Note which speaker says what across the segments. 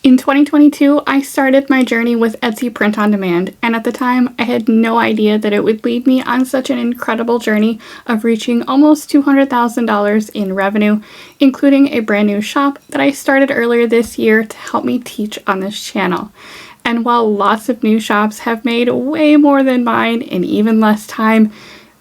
Speaker 1: In 2022, I started my journey with Etsy print on demand, and at the time, I had no idea that it would lead me on such an incredible journey of reaching almost $200,000 in revenue, including a brand new shop that I started earlier this year to help me teach on this channel. And while lots of new shops have made way more than mine in even less time,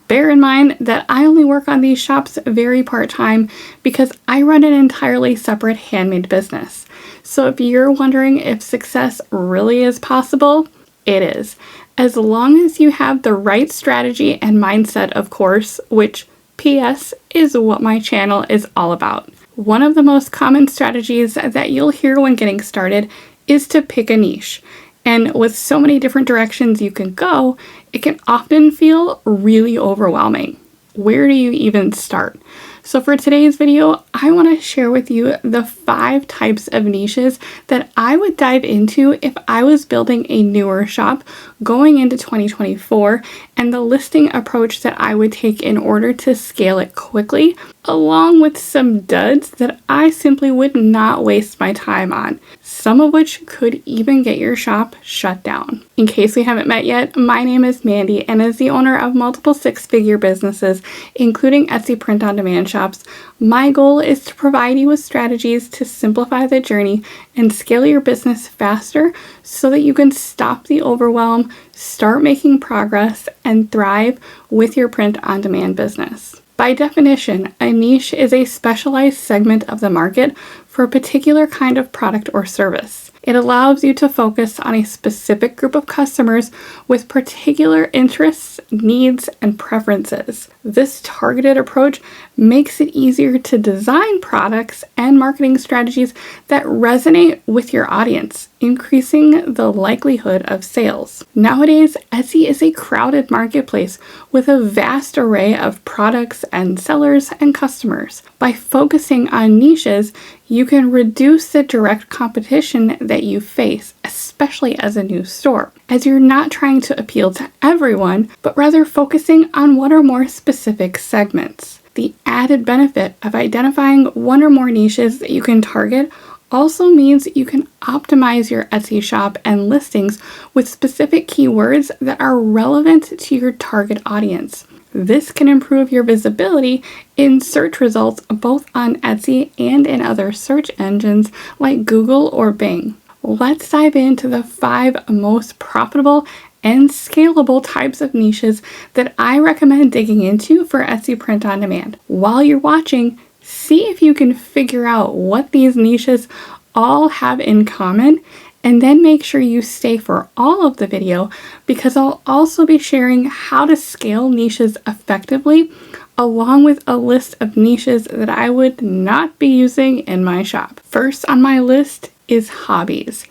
Speaker 1: bear in mind that I only work on these shops very part-time because I run an entirely separate handmade business. So if you're wondering if success really is possible, it is. As long as you have the right strategy and mindset, of course, which, P.S., is what my channel is all about. One of the most common strategies that you'll hear when getting started is to pick a niche. And with so many different directions you can go, it can often feel really overwhelming. Where do you even start? So for today's video, I want to share with you the 5 types of niches that I would dive into if I was building a newer shop going into 2024, and the listing approach that I would take in order to scale it quickly, along with some duds that I simply would not waste my time on, some of which could even get your shop shut down. In case we haven't met yet, my name is Mandy, and as the owner of multiple 6-figure businesses, including Etsy print on demand shops, my goal is to provide you with strategies to simplify the journey and scale your business faster so that you can stop the overwhelm, start making progress, and thrive with your print on demand business. By definition, a niche is a specialized segment of the market for a particular kind of product or service. It allows you to focus on a specific group of customers with particular interests, needs, and preferences. This targeted approach makes it easier to design products and marketing strategies that resonate with your audience, increasing the likelihood of sales. Nowadays, Etsy is a crowded marketplace with a vast array of products and sellers and customers. By focusing on niches, you can reduce the direct competition that you face, especially as a new store, as you're not trying to appeal to everyone, but rather focusing on one or more specific segments. The added benefit of identifying one or more niches that you can target also means you can optimize your Etsy shop and listings with specific keywords that are relevant to your target audience. This can improve your visibility in search results both on Etsy and in other search engines like Google or Bing. Let's dive into the 5 most profitable and scalable types of niches that I recommend digging into for Etsy print on demand. While you're watching, see if you can figure out what these niches all have in common, and then make sure you stay for all of the video because I'll also be sharing how to scale niches effectively, along with a list of niches that I would not be using in my shop. First on my list is hobbies.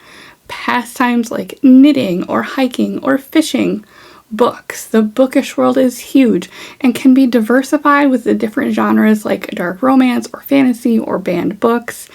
Speaker 1: Pastimes like knitting or hiking or fishing. Books. The bookish world is huge and can be diversified with the different genres like dark romance or fantasy or banned books.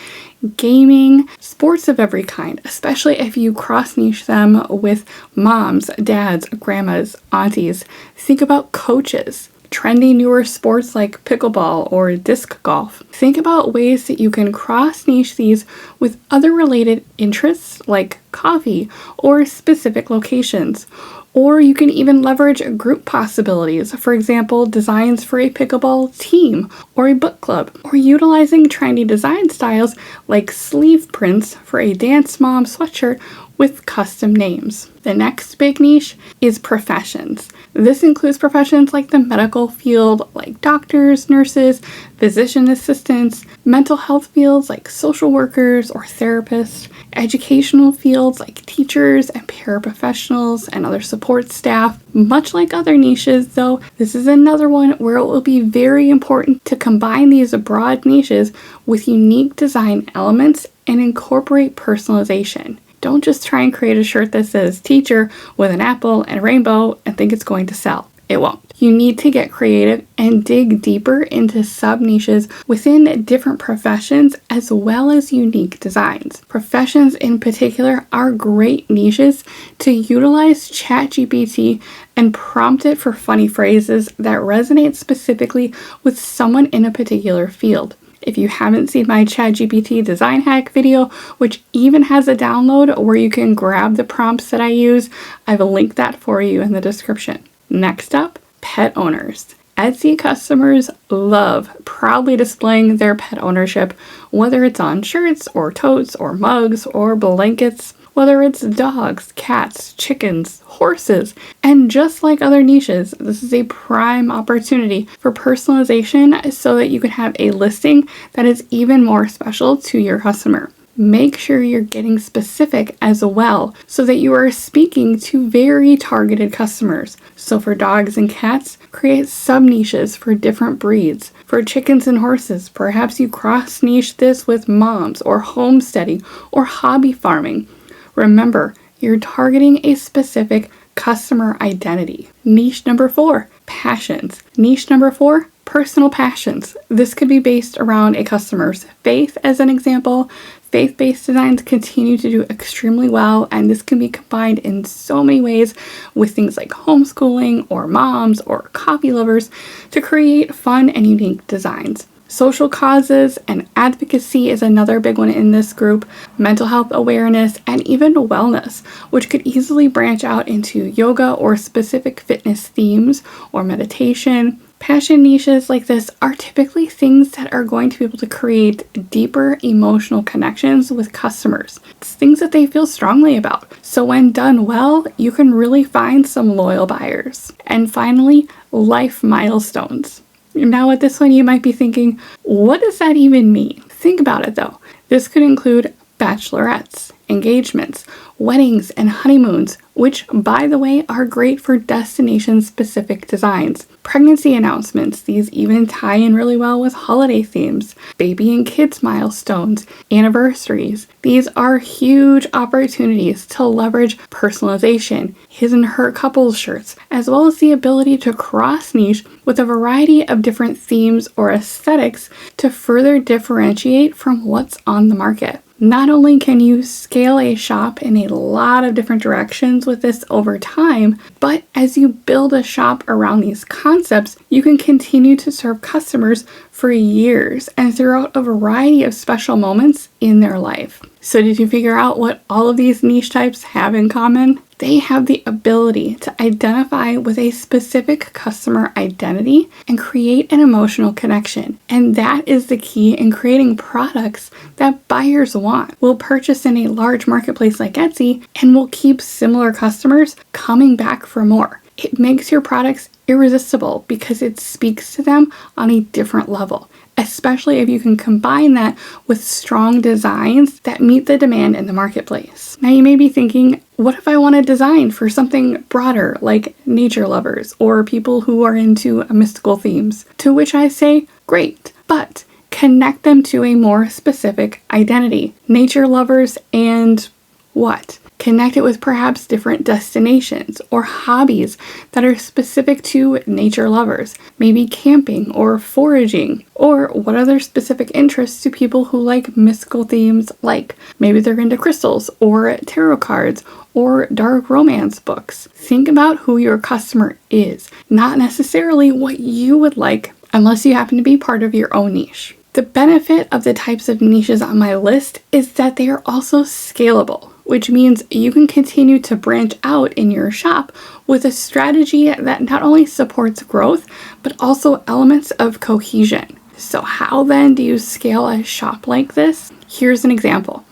Speaker 1: Gaming, sports of every kind, especially if you cross-niche them with moms, dads, grandmas, aunties. Think about coaches. Trendy newer sports like pickleball or disc golf. Think about ways that you can cross-niche these with other related interests like coffee or specific locations. Or you can even leverage group possibilities, for example, designs for a pickleball team or a book club, or utilizing trendy design styles like sleeve prints for a dance mom sweatshirt with custom names. The next big niche is professions. This includes professions like the medical field, like doctors, nurses, physician assistants, mental health fields like social workers or therapists, educational fields like teachers and paraprofessionals and other support staff. Much like other niches, though, this is another one where it will be very important to combine these broad niches with unique design elements and incorporate personalization. Don't just try and create a shirt that says teacher with an apple and a rainbow and think it's going to sell. It won't. You need to get creative and dig deeper into sub-niches within different professions as well as unique designs. Professions in particular are great niches to utilize ChatGPT and prompt it for funny phrases that resonate specifically with someone in a particular field. If you haven't seen my ChatGPT design hack video, which even has a download where you can grab the prompts that I use, I've linked that for you in the description. Next up, pet owners. Etsy customers love proudly displaying their pet ownership, whether it's on shirts or totes or mugs or blankets, whether it's dogs, cats, chickens, horses. And just like other niches, this is a prime opportunity for personalization so that you can have a listing that is even more special to your customer. Make sure you're getting specific as well so that you are speaking to very targeted customers. So for dogs and cats, create sub-niches for different breeds. For chickens and horses, perhaps you cross-niche this with moms or homesteading or hobby farming. Remember, you're targeting a specific customer identity. Niche number 4, passions. Niche number 4, personal passions. This could be based around a customer's faith as an example. Faith-based designs continue to do extremely well, and this can be combined in so many ways with things like homeschooling or moms or coffee lovers to create fun and unique designs. Social causes and advocacy is another big one in this group, mental health awareness, and even wellness, which could easily branch out into yoga or specific fitness themes or meditation. Passion niches like this are typically things that are going to be able to create deeper emotional connections with customers. It's things that they feel strongly about. So when done well, you can really find some loyal buyers. And finally, life milestones. Now with this one, you might be thinking, what does that even mean? Think about it though. This could include bachelorettes, engagements, weddings, and honeymoons, which, by the way, are great for destination-specific designs. Pregnancy announcements, these even tie in really well with holiday themes. Baby and kids milestones, anniversaries. These are huge opportunities to leverage personalization, his and her couples shirts, as well as the ability to cross-niche with a variety of different themes or aesthetics to further differentiate from what's on the market. Not only can you scale a shop in a lot of different directions with this over time, but as you build a shop around these concepts, you can continue to serve customers for years and throughout a variety of special moments in their life. So did you figure out what all of these niche types have in common? They have the ability to identify with a specific customer identity and create an emotional connection. And that is the key in creating products that buyers want, will purchase in a large marketplace like Etsy, and will keep similar customers coming back for more. It makes your products irresistible because it speaks to them on a different level, especially if you can combine that with strong designs that meet the demand in the marketplace. Now you may be thinking, what if I want to design for something broader like nature lovers or people who are into mystical themes? To which I say, great, but connect them to a more specific identity. Nature lovers and what? Connect it with perhaps different destinations or hobbies that are specific to nature lovers, maybe camping or foraging, or what other specific interests do people who like mystical themes like? Maybe they're into crystals or tarot cards or dark romance books. Think about who your customer is, not necessarily what you would like unless you happen to be part of your own niche. The benefit of the types of niches on my list is that they are also scalable, which means you can continue to branch out in your shop with a strategy that not only supports growth, but also elements of cohesion. So how then do you scale a shop like this? Here's an example.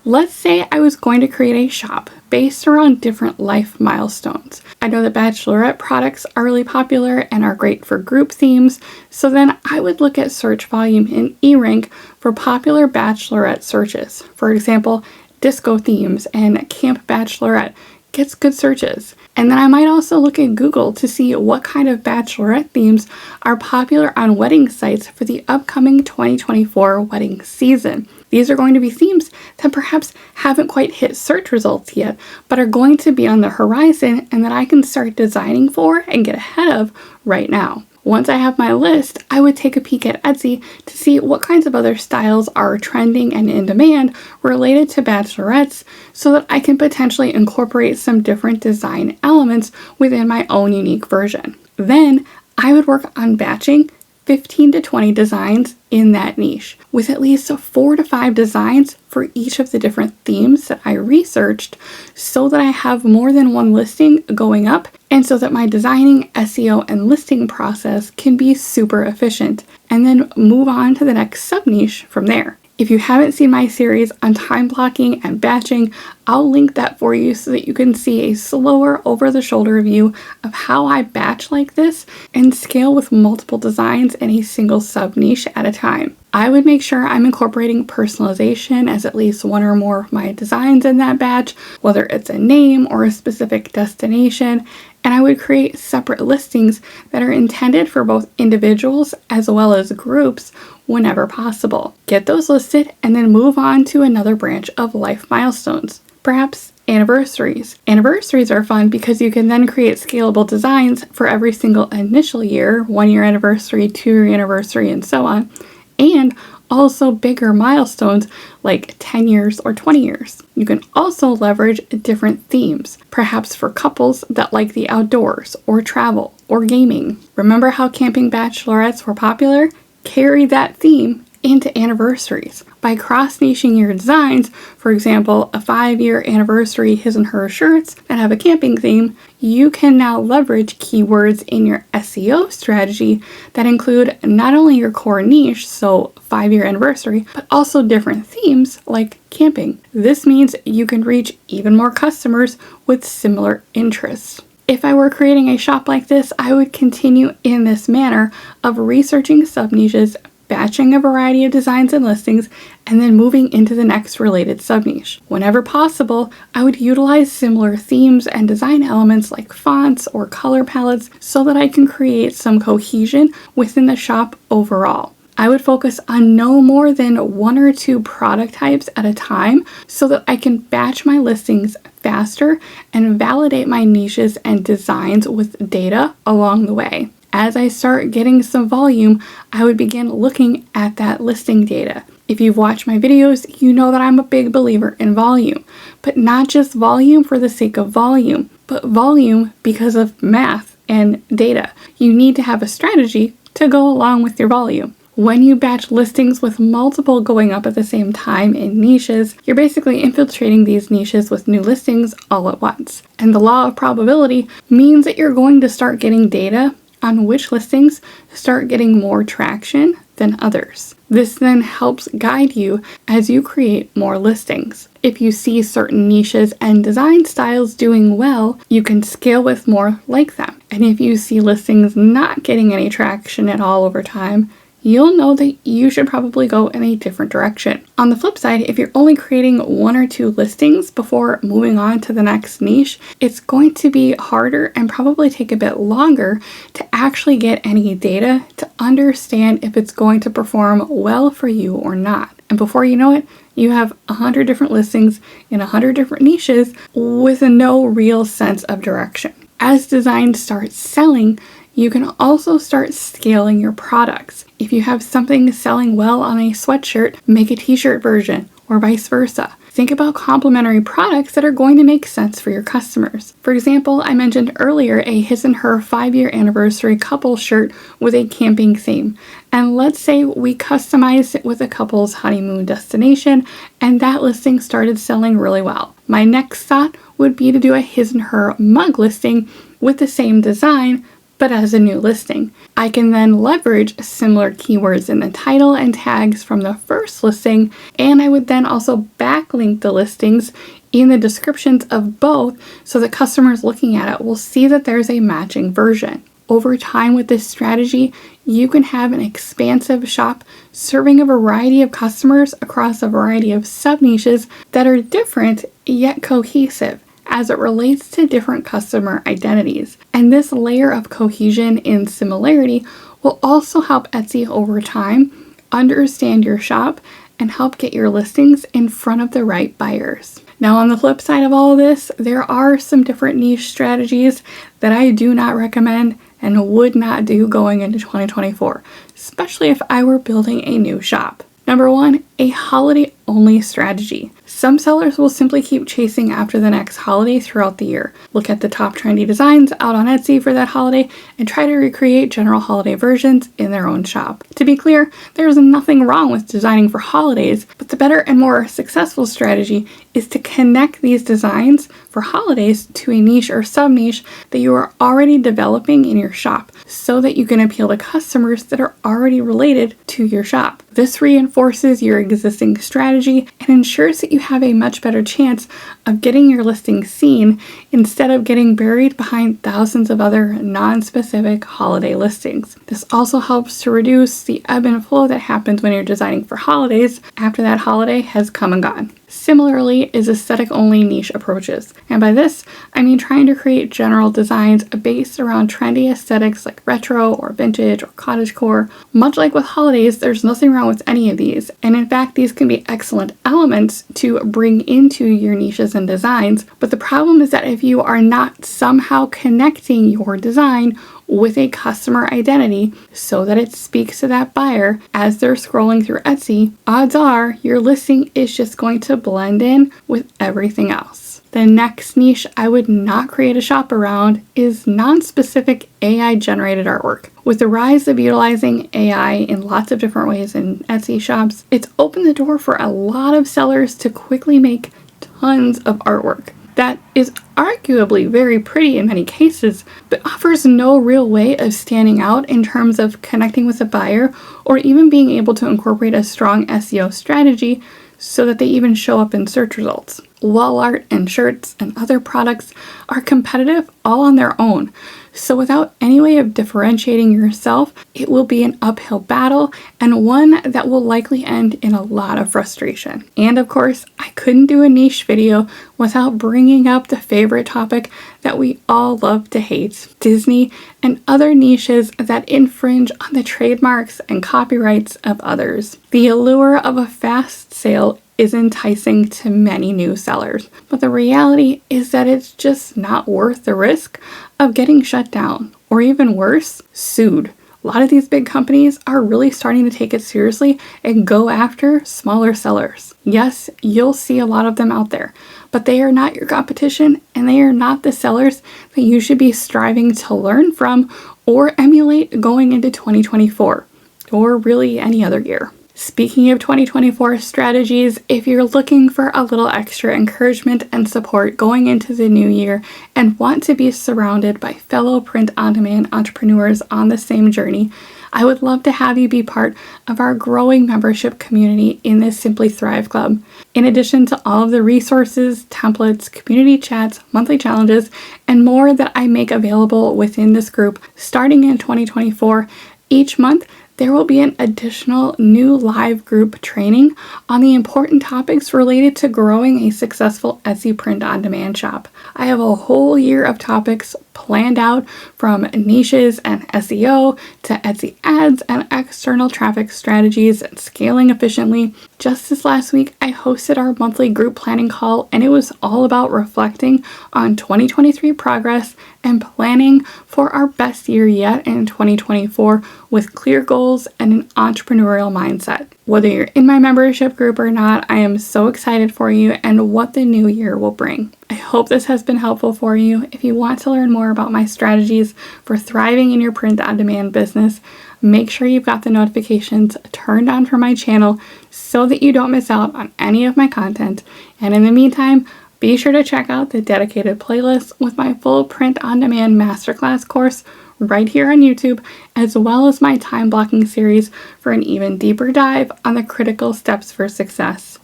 Speaker 1: Let's say I was going to create a shop based around different life milestones. I know that bachelorette products are really popular and are great for group themes, so then I would look at search volume in eRank for popular bachelorette searches. For example, disco themes and camp bachelorette gets good searches. And then I might also look at Google to see what kind of bachelorette themes are popular on wedding sites for the upcoming 2024 wedding season. These are going to be themes that perhaps haven't quite hit search results yet, but are going to be on the horizon and that I can start designing for and get ahead of right now. Once I have my list, I would take a peek at Etsy to see what kinds of other styles are trending and in demand related to bachelorettes so that I can potentially incorporate some different design elements within my own unique version. Then I would work on batching 15 to 20 designs in that niche, with at least 4 to 5 designs for each of the different themes that I researched, so that I have more than one listing going up, and so that my designing, SEO, and listing process can be super efficient, and then move on to the next sub-niche from there. If you haven't seen my series on time blocking and batching, I'll link that for you so that you can see a slower, over-the-shoulder view of how I batch like this and scale with multiple designs in a single sub-niche at a time. I would make sure I'm incorporating personalization as at least one or more of my designs in that batch, whether it's a name or a specific destination, and I would create separate listings that are intended for both individuals as well as groups whenever possible. Get those listed and then move on to another branch of life milestones, perhaps anniversaries. Anniversaries are fun because you can then create scalable designs for every single initial year, 1-year anniversary, 2-year anniversary, and so on, and also bigger milestones like 10 years or 20 years. You can also leverage different themes, perhaps for couples that like the outdoors or travel or gaming. Remember how camping bachelorettes were popular? Carry that theme into anniversaries. By cross-niching your designs, for example, a 5-year anniversary his and her shirts that have a camping theme, you can now leverage keywords in your SEO strategy that include not only your core niche, so 5-year anniversary, but also different themes like camping. This means you can reach even more customers with similar interests. If I were creating a shop like this, I would continue in this manner of researching sub-niches, batching a variety of designs and listings, and then moving into the next related sub-niche. Whenever possible, I would utilize similar themes and design elements like fonts or color palettes so that I can create some cohesion within the shop overall. I would focus on no more than 1 or 2 product types at a time so that I can batch my listings faster and validate my niches and designs with data along the way. As I start getting some volume, I would begin looking at that listing data. If you've watched my videos, you know that I'm a big believer in volume, but not just volume for the sake of volume, but volume because of math and data. You need to have a strategy to go along with your volume. When you batch listings with multiple going up at the same time in niches, you're basically infiltrating these niches with new listings all at once. And the law of probability means that you're going to start getting data on which listings start getting more traction than others. This then helps guide you as you create more listings. If you see certain niches and design styles doing well, you can scale with more like them. And if you see listings not getting any traction at all over time, you'll know that you should probably go in a different direction. On the flip side, if you're only creating 1 or 2 listings before moving on to the next niche, it's going to be harder and probably take a bit longer to actually get any data to understand if it's going to perform well for you or not. And before you know it, you have 100 different listings in 100 different niches with no real sense of direction. As designs start selling, you can also start scaling your products. If you have something selling well on a sweatshirt, make a t-shirt version, or vice versa. Think about complementary products that are going to make sense for your customers. For example, I mentioned earlier a his and her 5-year anniversary couple shirt with a camping theme. And let's say we customized it with a couple's honeymoon destination, and that listing started selling really well. My next thought would be to do a his and her mug listing with the same design, but as a new listing. I can then leverage similar keywords in the title and tags from the first listing, and I would then also backlink the listings in the descriptions of both so that customers looking at it will see that there's a matching version. Over time with this strategy, you can have an expansive shop serving a variety of customers across a variety of sub-niches that are different yet cohesive as it relates to different customer identities. And this layer of cohesion in similarity will also help Etsy over time understand your shop and help get your listings in front of the right buyers. Now, on the flip side of all of this, there are some different niche strategies that I do not recommend and would not do going into 2024, especially if I were building a new shop. Number 1, a holiday-only strategy. Some sellers will simply keep chasing after the next holiday throughout the year. Look at the top trendy designs out on Etsy for that holiday and try to recreate general holiday versions in their own shop. To be clear, there's nothing wrong with designing for holidays, but the better and more successful strategy is to connect these designs for holidays to a niche or sub-niche that you are already developing in your shop so that you can appeal to customers that are already related to your shop. This reinforces your existing strategy and ensures that you have a much better chance of getting your listing seen instead of getting buried behind thousands of other non-specific holiday listings. This also helps to reduce the ebb and flow that happens when you're designing for holidays after that holiday has come and gone. Similarly is aesthetic-only niche approaches. And by this, I mean trying to create general designs based around trendy aesthetics like retro or vintage or cottagecore. Much like with holidays, there's nothing wrong with any of these. And in fact, these can be excellent elements to bring into your niches and designs. But the problem is that if you are not somehow connecting your design with a customer identity so that it speaks to that buyer as they're scrolling through Etsy, odds are your listing is just going to blend in with everything else. The next niche I would not create a shop around is non-specific AI-generated artwork. With the rise of utilizing AI in lots of different ways in Etsy shops, it's opened the door for a lot of sellers to quickly make tons of artwork that is arguably very pretty in many cases, but offers no real way of standing out in terms of connecting with a buyer or even being able to incorporate a strong SEO strategy so that they even show up in search results. Wall art and shirts and other products are competitive all on their own. So without any way of differentiating yourself, it will be an uphill battle and one that will likely end in a lot of frustration. And of course, I couldn't do a niche video without bringing up the favorite topic that we all love to hate: Disney and other niches that infringe on the trademarks and copyrights of others. The allure of a fast sale is enticing to many new sellers, but the reality is that it's just not worth the risk of getting shut down, or even worse, sued. A lot of these big companies are really starting to take it seriously and go after smaller sellers. Yes, you'll see a lot of them out there, but they are not your competition and they are not the sellers that you should be striving to learn from or emulate going into 2024, or really any other year. Speaking of 2024 strategies, if you're looking for a little extra encouragement and support going into the new year and want to be surrounded by fellow print-on-demand entrepreneurs on the same journey, I would love to have you be part of our growing membership community in this Simply Thrive Club. In addition to all of the resources, templates, community chats, monthly challenges, and more that I make available within this group starting in 2024, each month there will be an additional new live group training on the important topics related to growing a successful Etsy print-on-demand shop. I have a whole year of topics planned out, from niches and SEO to Etsy ads and external traffic strategies and scaling efficiently. Just this last week, I hosted our monthly group planning call, and it was all about reflecting on 2023 progress and planning for our best year yet in 2024 with clear goals and an entrepreneurial mindset. Whether you're in my membership group or not, I am so excited for you and what the new year will bring. I hope this has been helpful for you. If you want to learn more about my strategies for thriving in your print-on-demand business, make sure you've got the notifications turned on for my channel so that you don't miss out on any of my content. And in the meantime, be sure to check out the dedicated playlist with my full print-on-demand masterclass course right here on YouTube, as well as my time blocking series for an even deeper dive on the critical steps for success.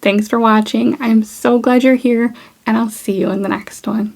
Speaker 1: Thanks for watching. I'm so glad you're here, and I'll see you in the next one.